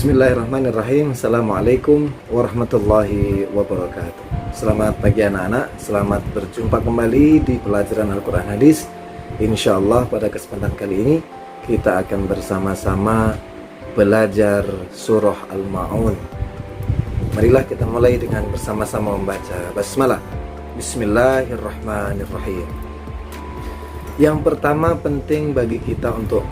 Bismillahirrahmanirrahim. Assalamualaikum warahmatullahi wabarakatuh. Selamat pagi anak-anak. Selamat berjumpa kembali di pelajaran Al-Quran Hadis. Insya Allah pada kesempatan kali ini kita akan bersama-sama belajar surah Al-Ma'un. Marilah kita mulai dengan bersama-sama membaca basmalah. Bismillahirrahmanirrahim. Yang pertama penting bagi kita untuk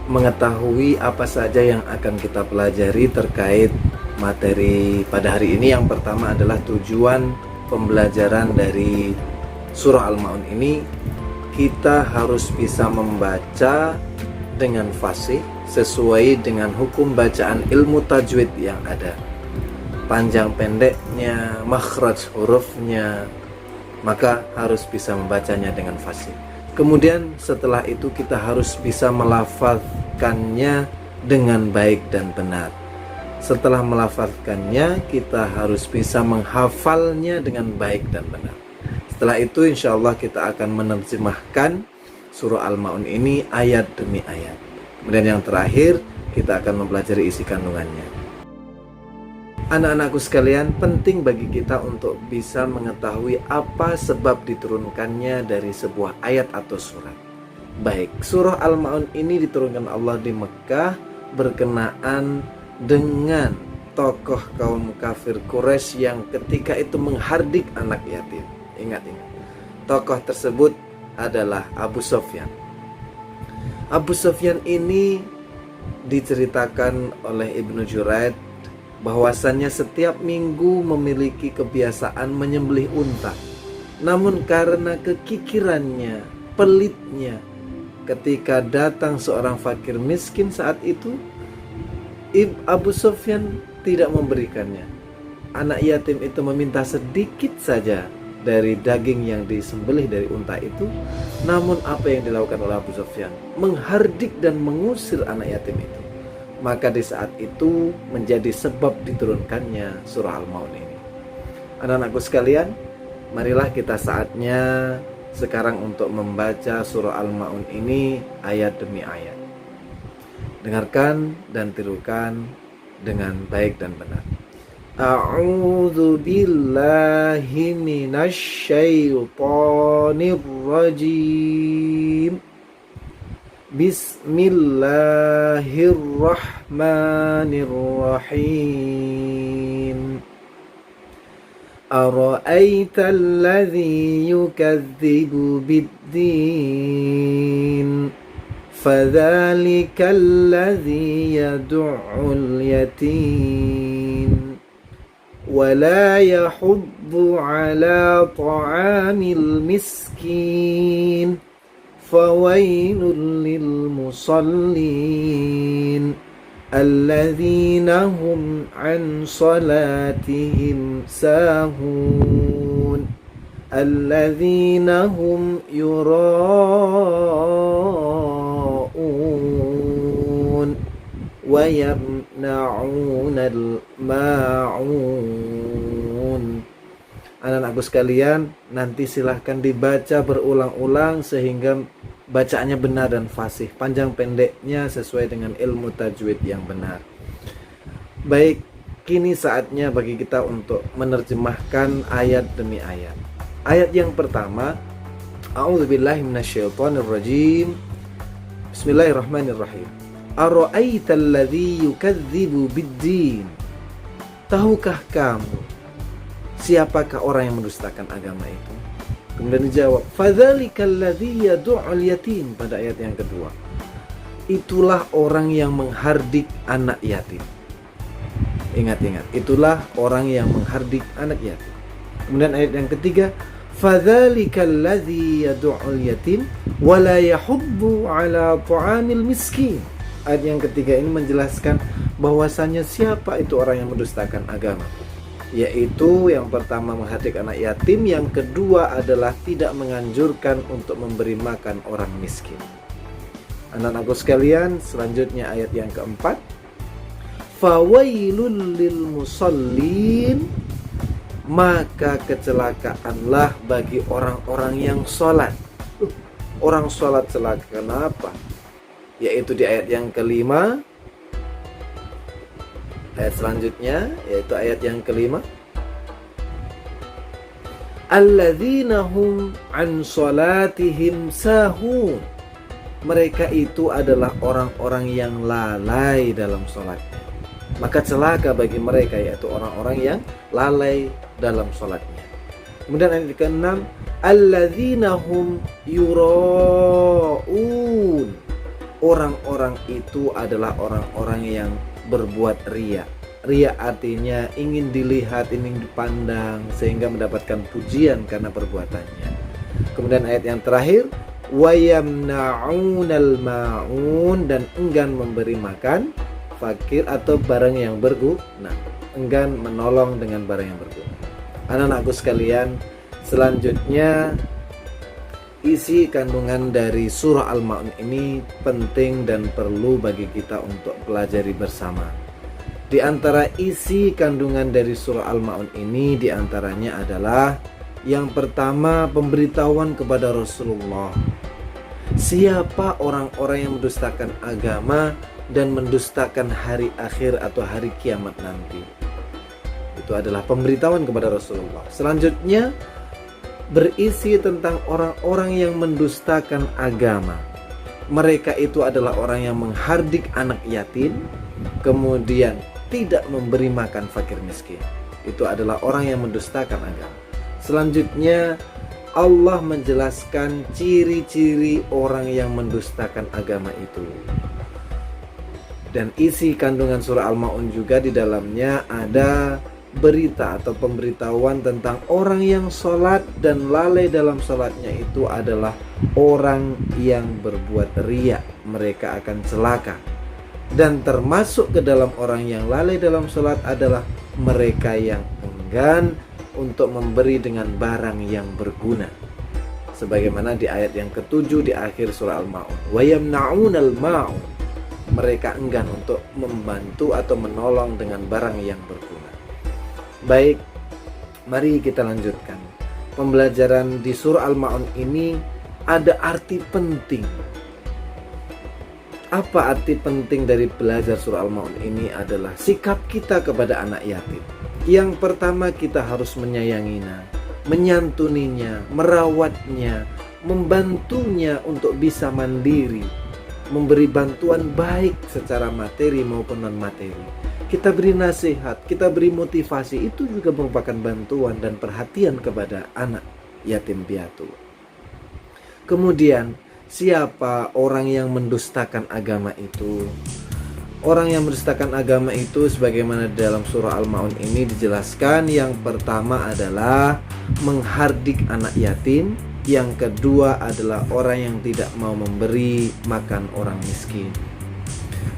mengetahui apa saja yang akan kita pelajari terkait materi pada hari ini. Yang pertama adalah tujuan pembelajaran dari surah Al-Ma'un ini. Kita harus bisa membaca dengan fasih sesuai dengan hukum bacaan ilmu tajwid yang ada, panjang pendeknya, makhraj hurufnya, maka harus bisa membacanya dengan fasih. Kemudian setelah itu kita harus bisa melafazkannya dengan baik dan benar. Setelah melafazkannya, kita harus bisa menghafalnya dengan baik dan benar. Setelah itu insya Allah kita akan menerjemahkan surah Al-Ma'un ini ayat demi ayat. Kemudian yang terakhir kita akan mempelajari isi kandungannya. Anak-anakku sekalian, penting bagi kita untuk bisa mengetahui apa sebab diturunkannya dari sebuah ayat atau surat. Baik, surah Al-Ma'un ini diturunkan Allah di Mekah berkenaan dengan tokoh kaum kafir Quraisy yang ketika itu menghardik anak yatim. Ingat, tokoh tersebut adalah Abu Sufyan. Abu Sufyan ini diceritakan oleh Ibnu Juraid bahwasannya setiap minggu memiliki kebiasaan menyembelih unta. Namun karena kekikirannya, pelitnya, ketika datang seorang fakir miskin saat itu, Abu Sufyan tidak memberikannya. Anak yatim itu meminta sedikit saja dari daging yang disembelih dari unta itu. Namun apa yang dilakukan oleh Abu Sufyan? Menghardik dan mengusir anak yatim itu. Maka di saat itu menjadi sebab diturunkannya surah Al-Ma'un ini. Anak-anakku sekalian, marilah kita saatnya sekarang untuk membaca surah Al-Ma'un ini ayat demi ayat. Dengarkan dan tirukan dengan baik dan benar. A'udzu billahi minasy syaithanir rajim. Bismillahirrahmanirrahim. Ara'aita alladhi yukadzibu biddin, fadhalika alladhi yad'ul yatim, wa la yahuddu ala ta'amil miskin, fawailul lil musallin alladzina hum an salatihim sahun alladzina hum yura'un wa yamna'unal ma'un. Anak-anakku sekalian, nanti silahkan dibaca berulang-ulang sehingga bacaannya benar dan fasih, panjang pendeknya sesuai dengan ilmu tajwid yang benar. Baik, kini saatnya bagi kita untuk menerjemahkan ayat demi ayat. Ayat yang pertama, A'udzubillahi minasyaitonirrajim. Bismillahirrahmanirrahim. Ara'aita alladzi yukadzibu biddin. Tahukah kamu siapakah orang yang mendustakan agama itu? Kemudian dijawab, fadzalikal ladzi yad'ul yatim, pada ayat yang kedua. Itulah orang yang menghardik anak yatim. Ingat-ingat, itulah orang yang menghardik anak yatim. Kemudian ayat yang ketiga, fadzalikal ladzi yad'ul yatim wa la yahuddu ala ta'amil miskin. Ayat yang ketiga ini menjelaskan bahwasannya siapa itu orang yang mendustakan agama, yaitu yang pertama menghardik anak yatim, yang kedua adalah tidak menganjurkan untuk memberi makan orang miskin. Anak-anakku sekalian, selanjutnya ayat yang keempat, fawailul lil musallin, maka kecelakaanlah bagi orang-orang yang sholat. Orang sholat celaka kenapa? Yaitu di ayat yang kelima, Ayat selanjutnya yaitu ayat yang kelima. Alladzina hum an salatihim sahun. Mereka itu adalah orang-orang yang lalai dalam sholatnya. Maka celaka bagi mereka, yaitu orang-orang yang lalai dalam sholatnya. Kemudian ayat ke-6, alladzina hum yura'un. Orang-orang itu adalah orang-orang yang berbuat riya. Riya artinya ingin dilihat, ingin dipandang sehingga mendapatkan pujian karena perbuatannya. Kemudian ayat yang terakhir, wa yamna'unal ma'un, dan enggan memberi makan fakir atau barang yang berguna, enggan menolong dengan barang yang berguna. Anak-anakku sekalian, selanjutnya isi kandungan dari surah Al-Ma'un ini penting dan perlu bagi kita untuk pelajari bersama. Di antara isi kandungan dari surah Al-Ma'un ini diantaranya adalah yang pertama, pemberitahuan kepada Rasulullah. Siapa orang-orang yang mendustakan agama dan mendustakan hari akhir atau hari kiamat nanti. Itu adalah pemberitahuan kepada Rasulullah. Selanjutnya berisi tentang orang-orang yang mendustakan agama. Mereka itu adalah orang yang menghardik anak yatim, kemudian tidak memberi makan fakir miskin. Itu adalah orang yang mendustakan agama. Selanjutnya Allah menjelaskan ciri-ciri orang yang mendustakan agama itu. Dan isi kandungan surah Al-Ma'un juga di dalamnya ada berita atau pemberitahuan tentang orang yang sholat dan lalai dalam sholatnya itu adalah orang yang berbuat riya. Mereka akan celaka. Dan termasuk ke dalam orang yang lalai dalam sholat adalah mereka yang enggan untuk memberi dengan barang yang berguna. Sebagaimana di ayat yang ke-7 di akhir surah Al-Ma'un, wa yamna'unal ma'un. Mereka enggan untuk membantu atau menolong dengan barang yang berguna. Baik, mari kita lanjutkan. Pembelajaran di surah Al-Ma'un ini ada arti penting. Apa arti penting dari belajar surah Al-Ma'un ini adalah sikap kita kepada anak yatim. Yang pertama, kita harus menyayanginya, menyantuninya, merawatnya, membantunya untuk bisa mandiri, memberi bantuan baik secara materi maupun non materi. Kita beri nasihat, kita beri motivasi, itu juga merupakan bantuan dan perhatian kepada anak yatim piatu. Kemudian, siapa orang yang mendustakan agama itu? Orang yang mendustakan agama itu sebagaimana dalam surah Al-Ma'un ini dijelaskan, yang pertama adalah menghardik anak yatim, yang kedua adalah orang yang tidak mau memberi makan orang miskin.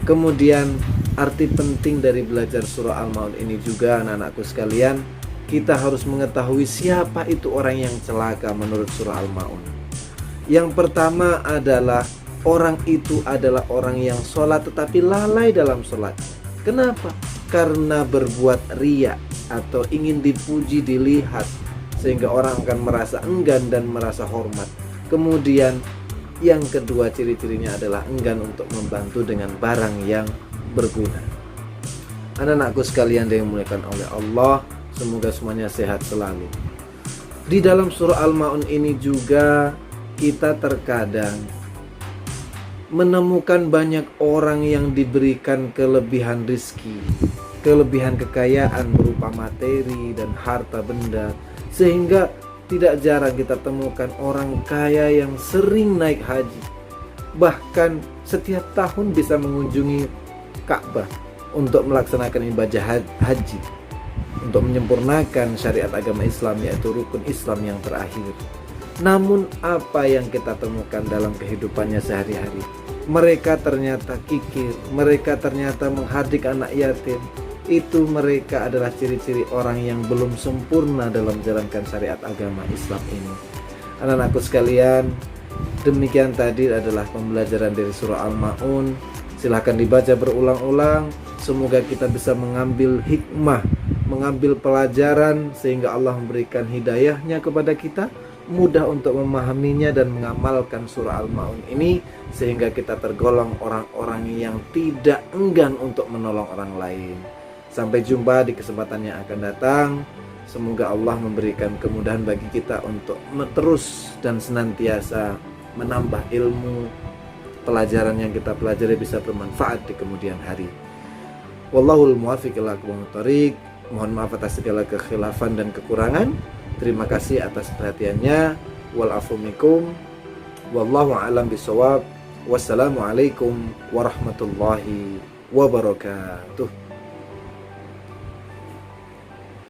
Kemudian arti penting dari belajar surah Al-Ma'un ini juga, anak-anakku sekalian, kita harus mengetahui siapa itu orang yang celaka menurut surah Al-Ma'un. Yang pertama adalah orang itu adalah orang yang sholat tetapi lalai dalam sholat. Kenapa? Karena berbuat riya atau ingin dipuji, dilihat, sehingga orang akan merasa enggan dan merasa hormat. Kemudian yang kedua, ciri-cirinya adalah enggan untuk membantu dengan barang yang berguna. Anak-anakku sekalian yang dimuliakan oleh Allah, semoga semuanya sehat selalu. Di dalam surah Al-Ma'un ini juga kita terkadang menemukan banyak orang yang diberikan kelebihan rizki, kelebihan kekayaan berupa materi dan harta benda, sehingga tidak jarang kita temukan orang kaya yang sering naik haji. Bahkan setiap tahun bisa mengunjungi Ka'bah untuk melaksanakan ibadah haji, untuk menyempurnakan syariat agama Islam, yaitu rukun Islam yang terakhir. Namun apa yang kita temukan dalam kehidupannya sehari-hari? Mereka ternyata kikir, mereka ternyata menghardik anak yatim. Itu mereka adalah ciri-ciri orang yang belum sempurna dalam menjalankan syariat agama Islam ini. Anak-anakku sekalian, demikian tadi adalah pembelajaran dari surah Al-Ma'un. Silahkan dibaca berulang-ulang. Semoga kita bisa mengambil hikmah, mengambil pelajaran, sehingga Allah memberikan hidayahnya kepada kita, mudah untuk memahaminya dan mengamalkan surah Al-Ma'un ini, sehingga kita tergolong orang-orang yang tidak enggan untuk menolong orang lain. Sampai jumpa di kesempatan yang akan datang. Semoga Allah memberikan kemudahan bagi kita untuk terus dan senantiasa menambah ilmu. Pelajaran yang kita pelajari bisa bermanfaat di kemudian hari. Wallahul muwaffiq ila aqwamit thoriq. Mohon maaf atas segala kekhilafan dan kekurangan. Terima kasih atas perhatiannya. Wal afu minkum. Wallahu a'lam bishawab. Wassalamualaikum warahmatullahi wabarakatuh.